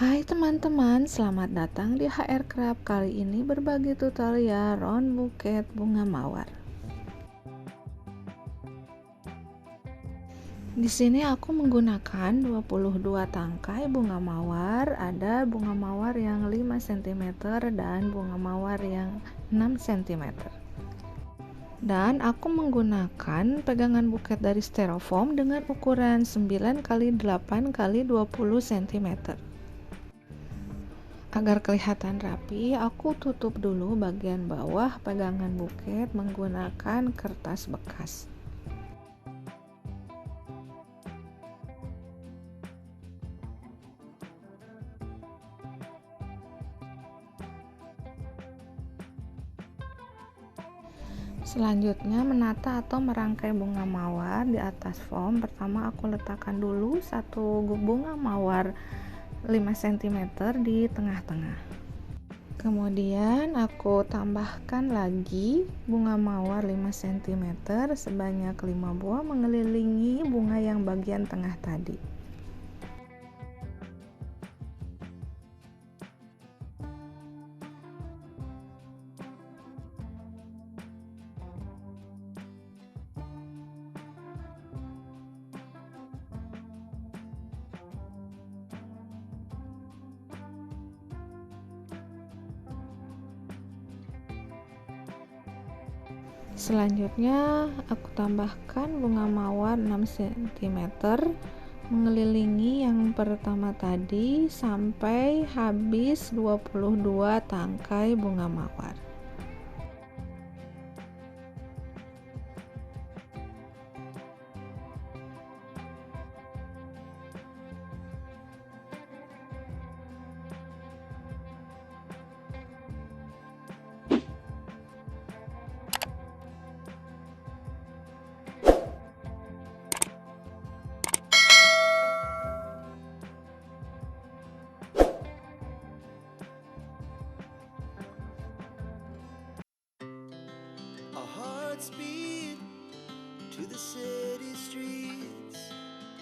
Hai teman-teman, selamat datang di HR Craft. Kali ini berbagi tutorial round buket bunga mawar. Di sini aku menggunakan 22 tangkai bunga mawar. Ada bunga mawar yang 5 cm dan bunga mawar yang 6 cm. Dan aku menggunakan pegangan buket dari styrofoam dengan ukuran 9 x 8 x 20 cm. Agar kelihatan rapi, aku tutup dulu bagian bawah pegangan buket menggunakan kertas bekas. Selanjutnya, menata atau merangkai bunga mawar di atas foam. Pertama, aku letakkan dulu satu bunga mawar 5 cm di tengah-tengah. Kemudian aku tambahkan lagi bunga mawar 5 cm sebanyak 5 buah mengelilingi bunga yang bagian tengah tadi. Selanjutnya aku tambahkan bunga mawar 6 cm mengelilingi yang pertama tadi sampai habis 22 tangkai bunga mawar. Our hearts beat to the city streets.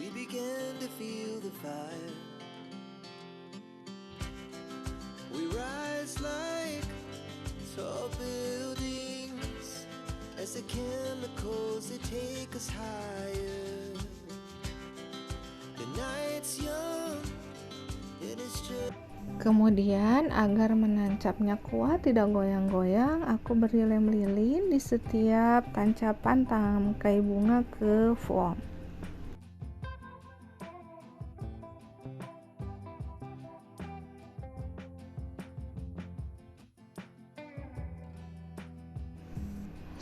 We began to feel the fire. We rise like tall buildings as the chemicals they take us higher. The night's young and it's just. Kemudian agar menancapnya kuat tidak goyang-goyang, aku beri lem lilin di setiap tancapan tangkai bunga ke foam.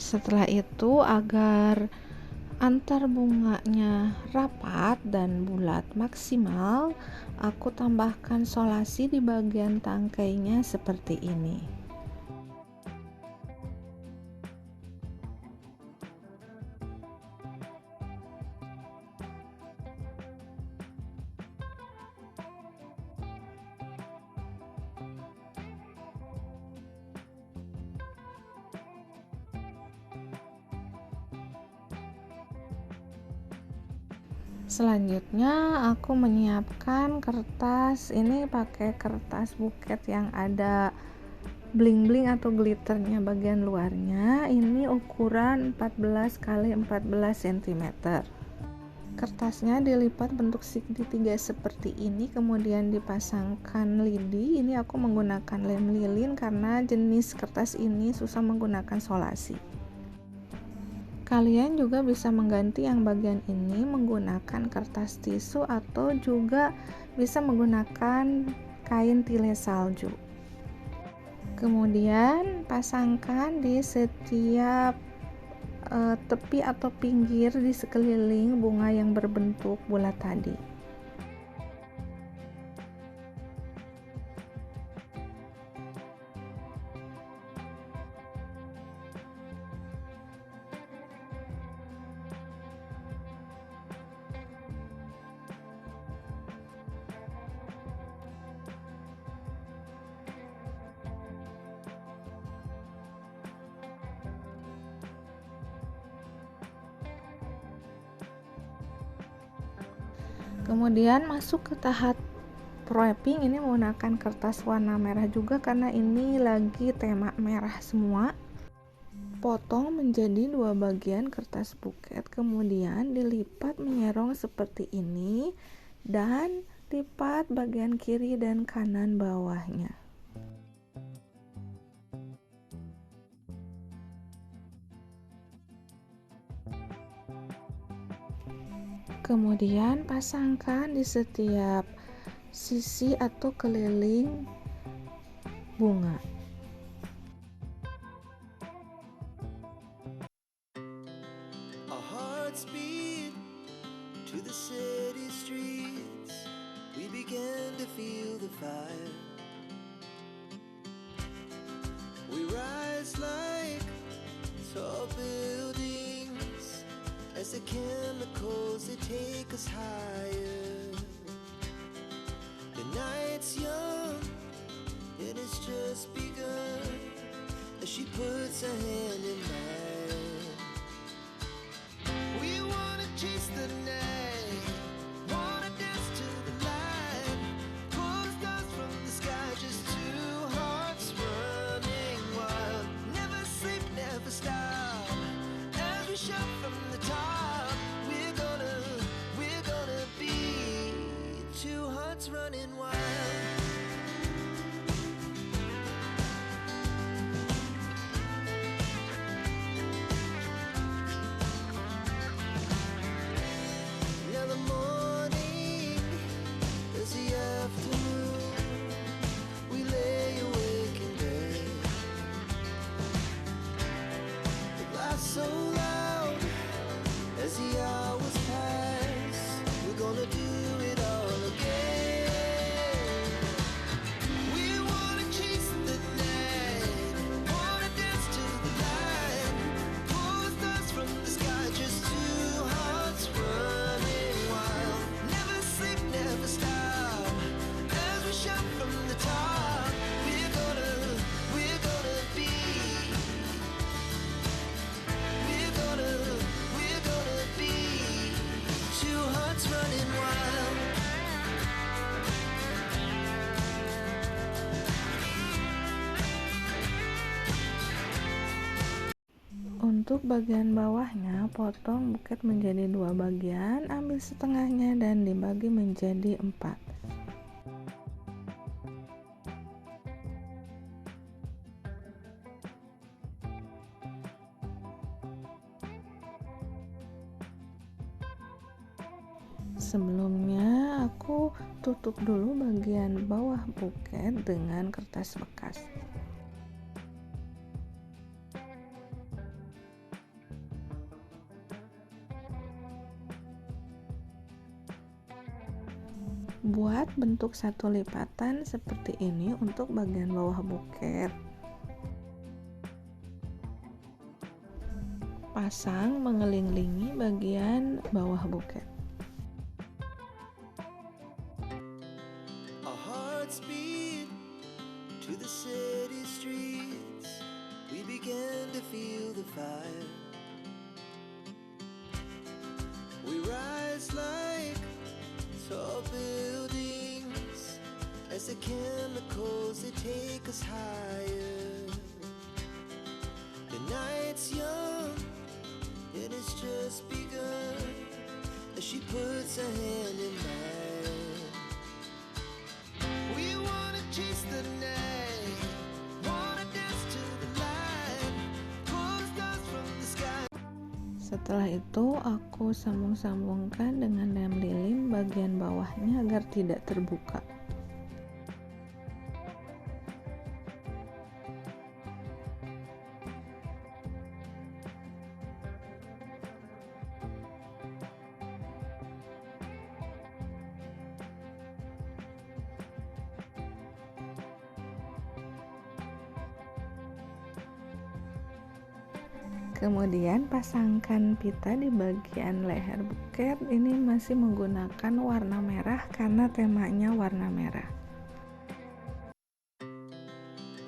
Setelah itu, agar antar bunganya rapat dan bulat maksimal, aku tambahkan solasi di bagian tangkainya seperti ini. Selanjutnya aku menyiapkan kertas. Ini pakai kertas buket yang ada bling-bling atau glitternya bagian luarnya. Ini ukuran 14 x 14 cm. Kertasnya dilipat bentuk segitiga seperti ini, kemudian dipasangkan lidi. Ini aku menggunakan lem lilin karena jenis kertas ini susah menggunakan solasi. Kalian juga bisa mengganti yang bagian ini menggunakan kertas tisu atau juga bisa menggunakan kain tile salju. Kemudian pasangkan di setiap tepi atau pinggir di sekeliling bunga yang berbentuk bulat tadi. Kemudian masuk ke tahap wrapping ini menggunakan kertas warna merah juga karena ini lagi tema merah semua. Potong menjadi 2 bagian kertas buket, kemudian dilipat menyerong seperti ini dan lipat bagian kiri dan kanan bawahnya. Kemudian pasangkan di setiap sisi atau keliling bunga. Our hearts beat to the city streets. We began to feel the fire. We rise like tall buildings as the chemicals they take us higher. The night's young and it's just begun as she puts her hand in mine. We wanna chase the night, wanna dance to the light, pull the stars from the sky, just two hearts running wild. Never sleep, never stop, as we shout from the top. We're gonna be two hearts running wild. Now the morning is the afternoon. We lay awake in bed. The laughs so loud as the hours pass. We're gonna do it all again. We wanna chase the night, wanna dance to the light, pull the stars from the sky, just two hearts running wild. Never sleep, never stop, as we shout from the top. We're gonna be, we're gonna be two hearts running wild. Untuk bagian bawahnya, potong buket menjadi 2 bagian, ambil setengahnya dan dibagi menjadi 4. Sebelumnya aku tutup dulu bagian bawah buket dengan kertas bekas. Buat bentuk satu lipatan seperti ini untuk bagian bawah buket. Pasang mengelilingi bagian bawah buket. Our hearts beat to the city streets. We began to feel the fire. We rise like tall buildings as the chemicals they take us higher. The night's young and it's just begun as she puts her hand in mine. We wanna chase the night, wanna dance to the light, pull the stars from the sky. Setelah itu aku sambung-sambungkan dengan lem lilin bagian bawahnya agar tidak terbuka. Kemudian pasangkan pita di bagian leher buket. Ini masih menggunakan warna merah karena temanya warna merah.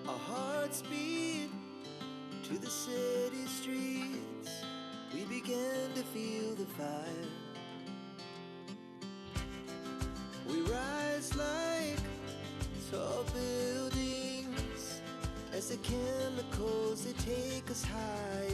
Our hearts beat to the city streets. We began to feel the fire. We rise like It's the chemicals that take us higher.